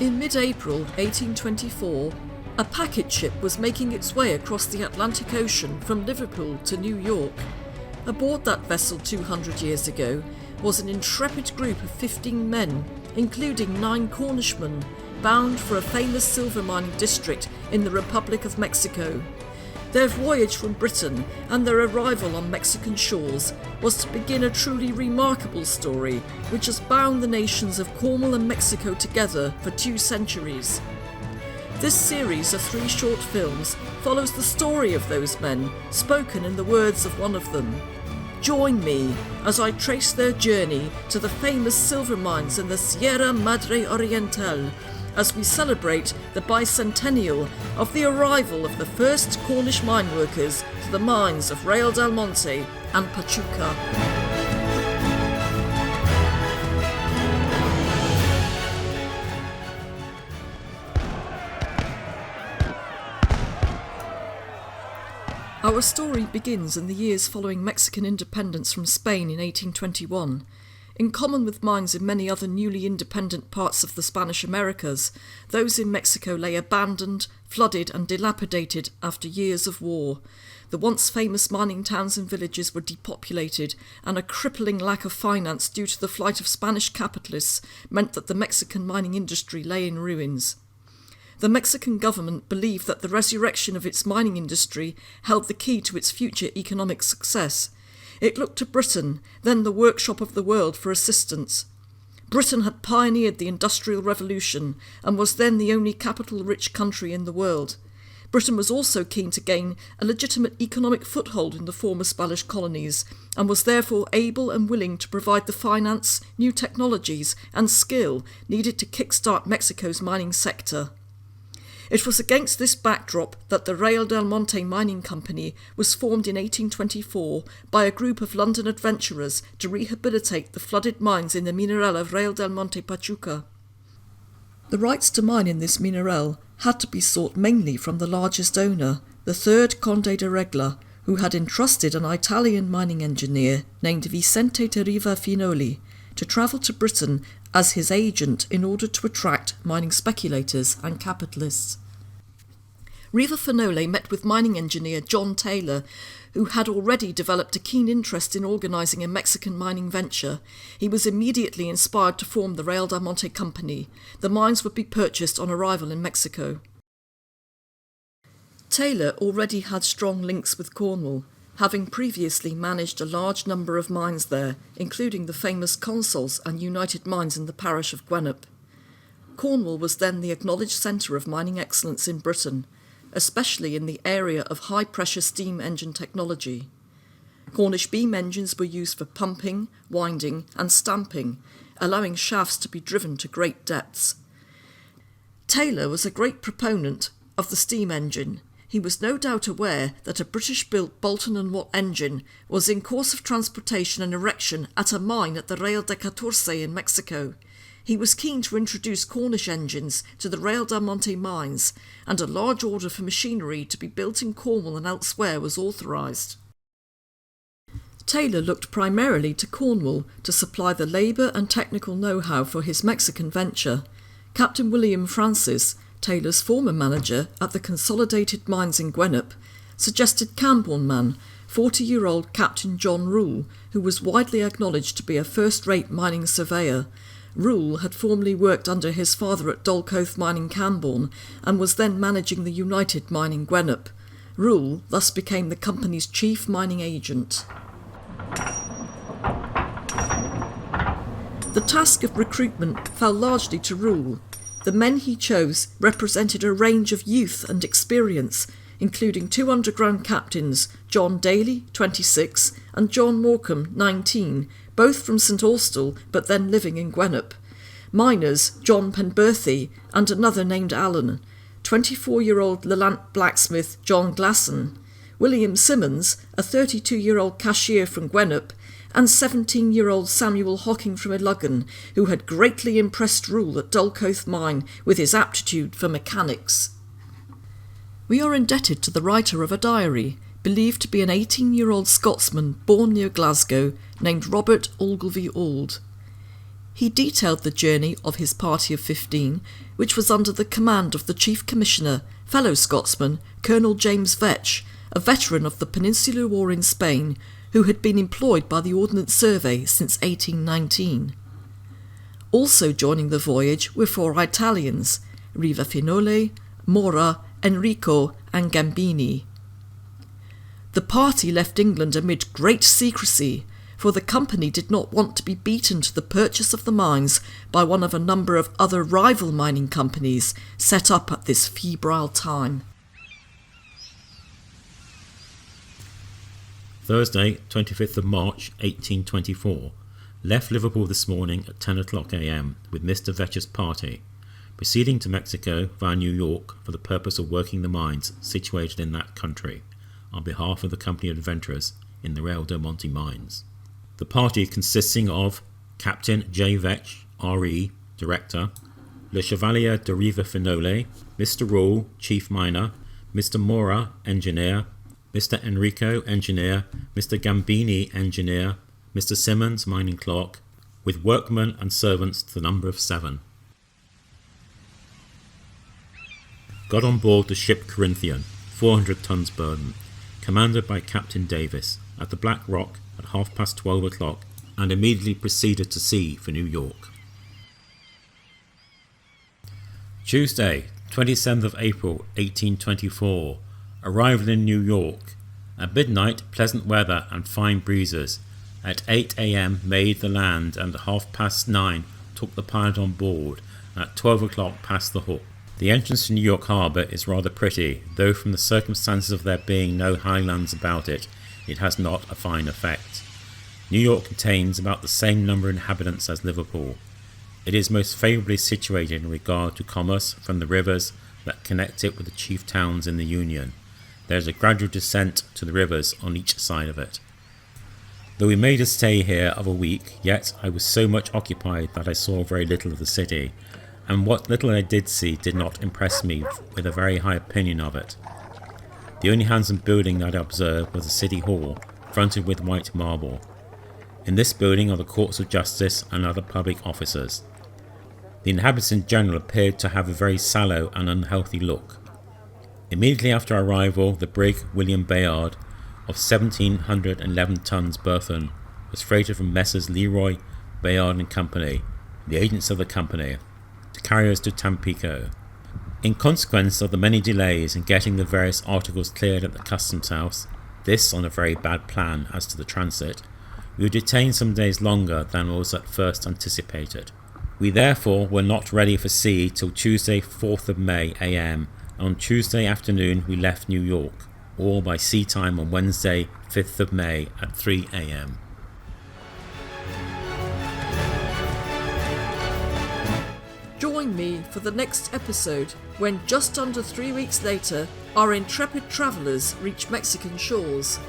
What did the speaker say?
In mid-April 1824, a packet ship was making its way across the Atlantic Ocean from Liverpool to New York. Aboard that vessel 200 years ago was an intrepid group of 15 men, including 9 Cornishmen, bound for a famous silver mining district in the Republic of Mexico. Their voyage from Britain and their arrival on Mexican shores was to begin a truly remarkable story which has bound the nations of Cornwall and Mexico together for 2 centuries. This series of 3 short films follows the story of those men, spoken in the words of one of them. Join me as I trace their journey to the famous silver mines in the Sierra Madre Orientale, as we celebrate the bicentennial of the arrival of the first Cornish mineworkers to the mines of Real del Monte and Pachuca. Our story begins in the years following Mexican independence from Spain in 1821. In common with mines in many other newly independent parts of the Spanish Americas, those in Mexico lay abandoned, flooded and dilapidated after years of war. The once famous mining towns and villages were depopulated, and a crippling lack of finance due to the flight of Spanish capitalists meant that the Mexican mining industry lay in ruins. The Mexican government believed that the resurrection of its mining industry held the key to its future economic success. It looked to Britain, then the workshop of the world, for assistance. Britain had pioneered the Industrial Revolution and was then the only capital-rich country in the world. Britain was also keen to gain a legitimate economic foothold in the former Spanish colonies, and was therefore able and willing to provide the finance, new technologies and skill needed to kickstart Mexico's mining sector. It was against this backdrop that the Real del Monte Mining Company was formed in 1824 by a group of London adventurers to rehabilitate the flooded mines in the mineral of Real del Monte-Pachuca. The rights to mine in this mineral had to be sought mainly from the largest owner, the third Conde de Regla, who had entrusted an Italian mining engineer named Vicente Terriva Finoli to travel to Britain as his agent in order to attract mining speculators and capitalists. Riva Finoli met with mining engineer John Taylor, who had already developed a keen interest in organising a Mexican mining venture. He was immediately inspired to form the Real del Monte Company. The mines would be purchased on arrival in Mexico. Taylor already had strong links with Cornwall, having previously managed a large number of mines there, including the famous Consols and United Mines in the parish of Gwenup. Cornwall was then the acknowledged centre of mining excellence in Britain, especially in the area of high-pressure steam engine technology. Cornish beam engines were used for pumping, winding and stamping, allowing shafts to be driven to great depths. Taylor was a great proponent of the steam engine. He was no doubt aware that a British-built Boulton and Watt engine was in course of transportation and erection at a mine at the Real de Catorce in Mexico. He was keen to introduce Cornish engines to the Real del Monte mines, and a large order for machinery to be built in Cornwall and elsewhere was authorised. Taylor looked primarily to Cornwall to supply the labour and technical know-how for his Mexican venture. Captain William Francis, Taylor's former manager at the Consolidated Mines in Gwenup, suggested Camborne man, 40-year-old Captain John Rule, who was widely acknowledged to be a first-rate mining surveyor. Rule had formerly worked under his father at Dolcoath Mine in Camborne and was then managing the United Mine in Gwenup. Rule thus became the company's chief mining agent. The task of recruitment fell largely to Rule. The men he chose represented a range of youth and experience, including 2 underground captains, John Daly, 26, and John Morecambe, 19, both from St Austell but then living in Gwenup. Miners, John Penberthy and another named Allen, 24-year-old Lelant blacksmith John Glasson, William Simmons, a 32-year-old cashier from Gwenup, and 17-year-old Samuel Hocking from Eluggan, who had greatly impressed Rule at Dolcoath Mine with his aptitude for mechanics. We are indebted to the writer of a diary, believed to be an 18-year-old Scotsman born near Glasgow, named Robert Ogilvy Auld. He detailed the journey of his party of 15, which was under the command of the Chief Commissioner, fellow Scotsman, Colonel James Vetch, a veteran of the Peninsular War in Spain, who had been employed by the Ordnance Survey since 1819. Also joining the voyage were 4 Italians, Riva Finole, Mora, Enrico and Gambini. The party left England amid great secrecy, for the company did not want to be beaten to the purchase of the mines by one of a number of other rival mining companies set up at this febrile time. Thursday, 25th of March 1824. Left Liverpool this morning at 10 o'clock a.m. with Mr. Vetch's party, proceeding to Mexico via New York for the purpose of working the mines situated in that country, on behalf of the Company of Adventurers in the Real del Monte mines. The party consisting of Captain J. Vetch, R.E., Director, Le Chevalier de Riva Finole, Mr. Rule, Chief Miner, Mr. Mora, Engineer, Mr. Enrico, Engineer, Mr. Gambini, Engineer, Mr. Simmons, Mining Clerk, with workmen and servants to the number of 7. Got on board the ship Corinthian, 400 tons burden, commanded by Captain Davis, at the Black Rock at 12:30 o'clock, and immediately proceeded to sea for New York. Tuesday, 27th of April 1824. Arrival in New York. At midnight, pleasant weather and fine breezes. At 8 a.m. made the land, and at 9:30 took the pilot on board, and at 12 o'clock passed the hook. The entrance to New York Harbour is rather pretty, though from the circumstances of there being no highlands about it, it has not a fine effect. New York contains about the same number of inhabitants as Liverpool. It is most favourably situated in regard to commerce from the rivers that connect it with the chief towns in the Union. There is a gradual descent to the rivers on each side of it. Though we made a stay here of a week, yet I was so much occupied that I saw very little of the city, and what little I did see did not impress me with a very high opinion of it. The only handsome building that I observed was the City Hall, fronted with white marble. In this building are the courts of justice and other public officers. The inhabitants in general appeared to have a very sallow and unhealthy look. Immediately after our arrival, the brig William Bayard, of 1,711 tons burthen, was freighted from Messrs. Leroy, Bayard and Company, the agents of the company, to carry us to Tampico. In consequence of the many delays in getting the various articles cleared at the customs house, this on a very bad plan as to the transit, we were detained some days longer than was at first anticipated. We therefore were not ready for sea till Tuesday 4th of May a.m. On Tuesday afternoon we left New York, all by sea time on Wednesday 5th of May at 3 a.m. Join me for the next episode when just under 3 weeks later our intrepid travellers reach Mexican shores.